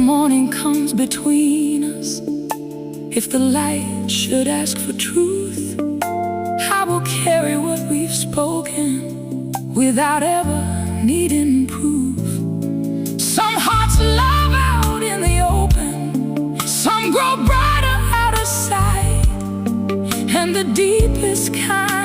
morning comes between us, if the light should ask for truth, I will carry what we've spoken without ever needing proof. Some hearts love out in the open, some grow brighter out of sight, and the deepest kind